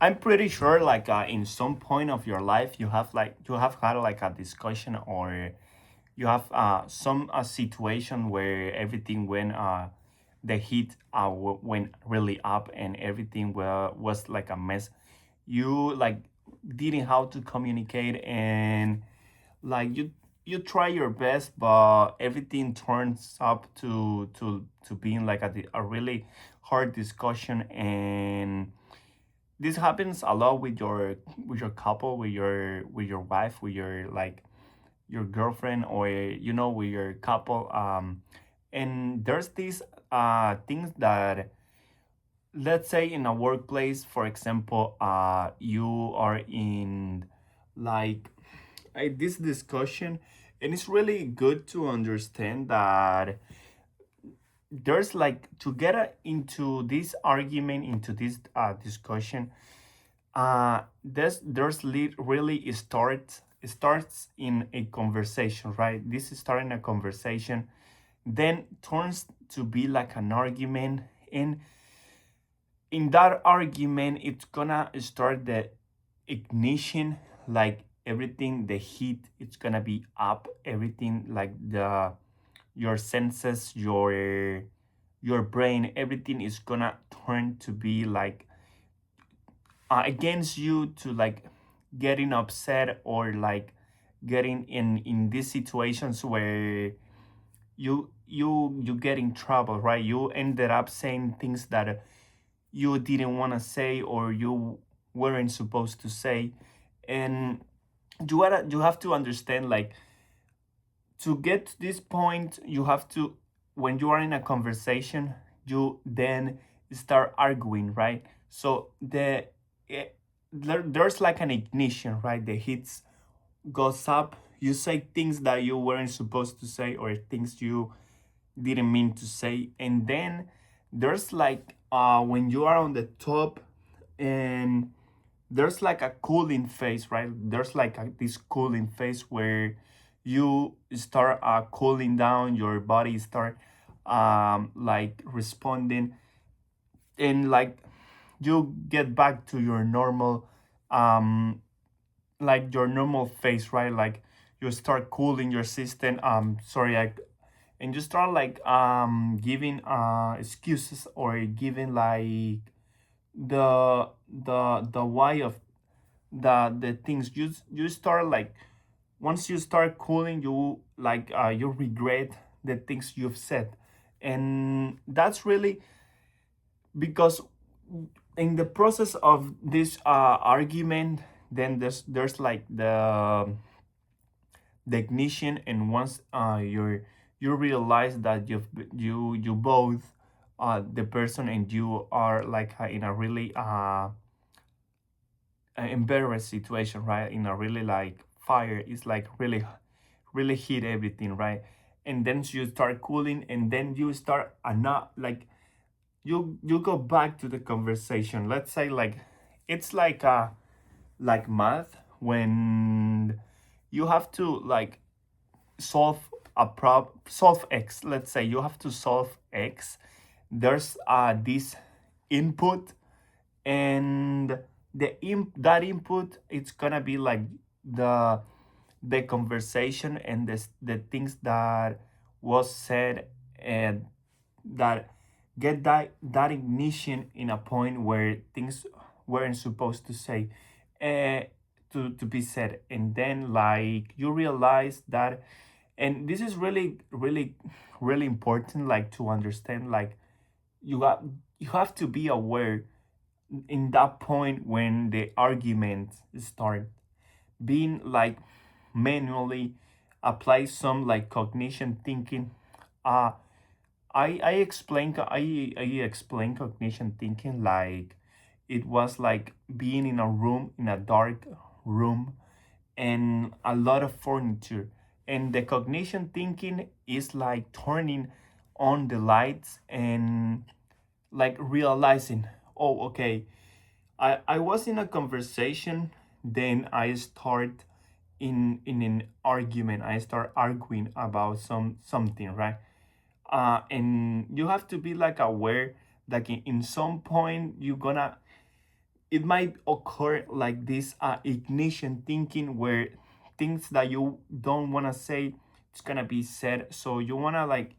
I'm pretty sure, like, in some point of your life, you have had like a discussion, or you have some situation where everything went the heat went really up, and everything was like a mess. You like didn't how to communicate, and like you try your best, but everything turns up to being like a really hard discussion. And this happens a lot with your couple, with your wife, with your like your girlfriend, or with your couple. And there's these things that, let's say, in a workplace, for example, you are in like this discussion, and it's really good to understand that there's like to get into this argument, into this discussion. Really it starts in a conversation, right? This is starting a conversation, then turns to be like an argument. And in that argument, it's gonna start the ignition, like everything, the heat, it's gonna be up, everything, like the your senses, your brain, everything is gonna turn to be like against you, to like getting upset, or like getting in these situations where you get in trouble, right? You ended up saying things that you didn't want to say, or you weren't supposed to say. And you have to understand, like, to get to this point, you have to, when you are in a conversation, you then start arguing, right? So there's like an ignition, right? The heat goes up, you say things that you weren't supposed to say, or things you didn't mean to say. And then there's like when you are on the top, and there's like a cooling phase, right? There's like this cooling phase where you start cooling down, your body start like responding, and like you get back to your normal um like your normal phase, right? Like you start cooling your system. Sorry, and you start like giving excuses, or giving like the why of the things. You start like, once you start cooling, you like you regret the things you've said. And that's really because in the process of this argument, then there's like the ignition. And once you realize that you both the person and you are like in a really embarrassed situation, right? In a really like fire, it's like really heat everything, right? And then you start cooling, and then you start not like you go back to the conversation. Let's say like it's like math, when you have to like solve solve x. Let's say you have to solve x. There's this input, and that input, it's gonna be like the the conversation, and the things that was said, and that get that ignition in a point where things weren't supposed to say uh, to be said. And then like you realize that, and this is really important, like to understand, like you have to be aware in that point when the argument start, being like manually apply some like cognition thinking. uh I explain cognition thinking like it was like being in a room, in a dark room, and a lot of furniture. And the cognition thinking is like turning on the lights, and like realizing, oh, okay, I was in a conversation, then I start in an argument. I start arguing about something, right? And you have to be like aware that in some point you're gonna it might occur like this ignition thinking, where things that you don't want to say, it's gonna be said. So you want to like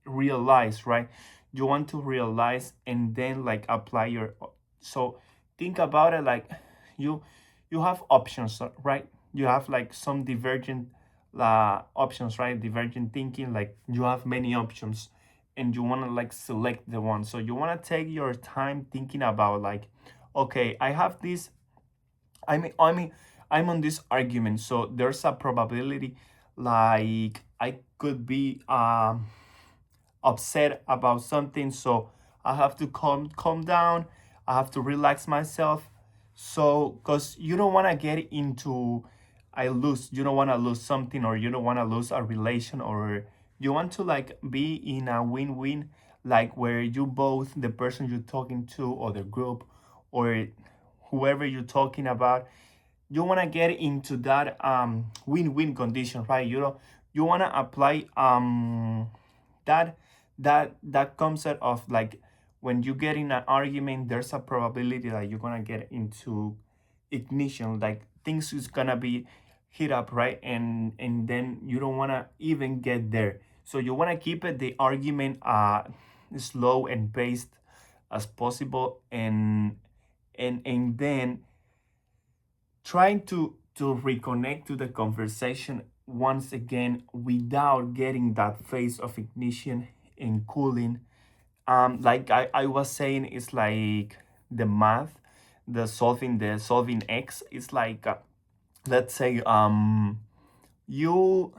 realize, right? You want to realize and then like apply your, so think about it like you you have options, right? You have like some divergent options, right? Divergent thinking, like you have many options and you want to like select the one. So you want to take your time thinking about like, okay, I have this, I mean I'm on this argument, so there's a probability like I could be upset about something, so I have to calm down. I have to relax myself. So because you don't want to get into, I lose, you don't want to lose something, or you don't want to lose a relation, or you want to like be in a win-win, like where you both, the person you're talking to or the group or whoever you're talking about, you want to get into that win-win condition, right? You want to apply that that concept of like, when you get in an argument, there's a probability that you're gonna get into ignition, like things is gonna be heat up, right? And then you don't want to even get there, so you want to keep it the argument slow and paced as possible, and then trying to reconnect to the conversation once again without getting that phase of ignition and cooling. Like I was saying, it's like the math, the solving x. It's like let's say you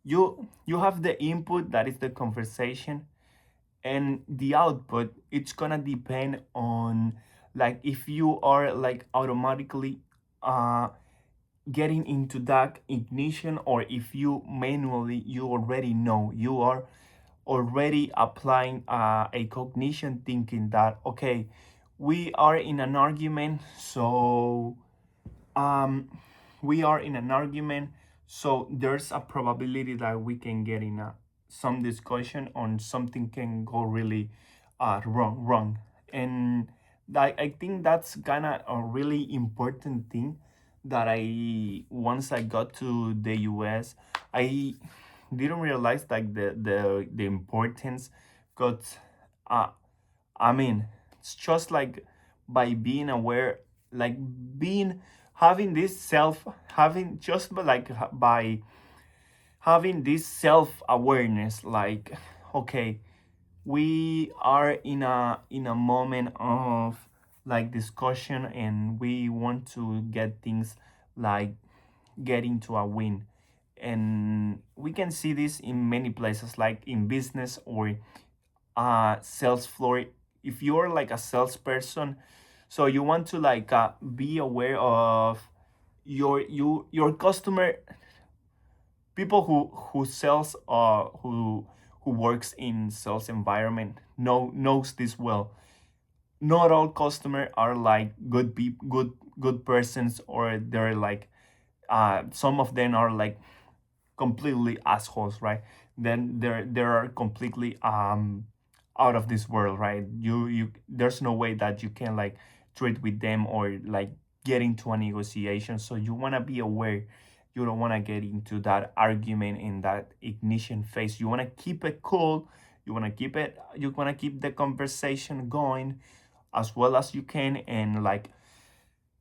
you have the input, that is the conversation, and the output, it's gonna depend on like if you are like automatically uh getting into that ignition, or if you manually, you already know, you are already applying a cognition thinking that, okay, we are in an argument, so um we are in an argument, so there's a probability that we can get in some discussion on something can go really wrong. And I think that's kind of a really important thing that I, once I got to the US, I didn't realize like the importance. Because uh, I mean, it's just like by being aware, like being, having this self, having just like by having this self awareness, like, okay, we are in a moment of like discussion, and we want to get things like getting to a win. And we can see this in many places, like in business or sales floor. If you're like a salesperson, so you want to like be aware of your customer, people who sells who works in sales environment knows this well. Not all customer are like good persons, or they're like some of them are like completely assholes, right? Then there are completely out of this world, right? You there's no way that you can like trade with them or like get into a negotiation. So you want to be aware. You don't want to get into that argument in that ignition phase. You want to keep it cool. You want to keep the conversation going as well as you can, and like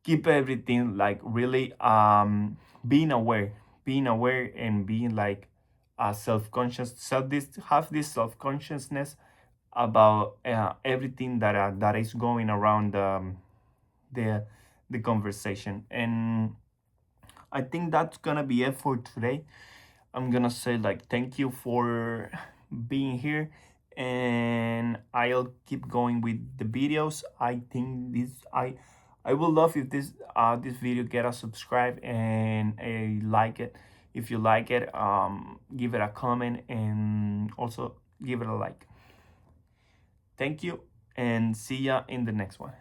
keep everything like really being aware and being like self-conscious, this have this self-consciousness about everything that is going around the the conversation. And I think that's gonna be it for today. I'm gonna say like thank you for being here, and I'll keep going with the videos. I think I would love if this video get a subscribe and a like it. If you like it, give it a comment and also give it a like. Thank you, and see ya in the next one.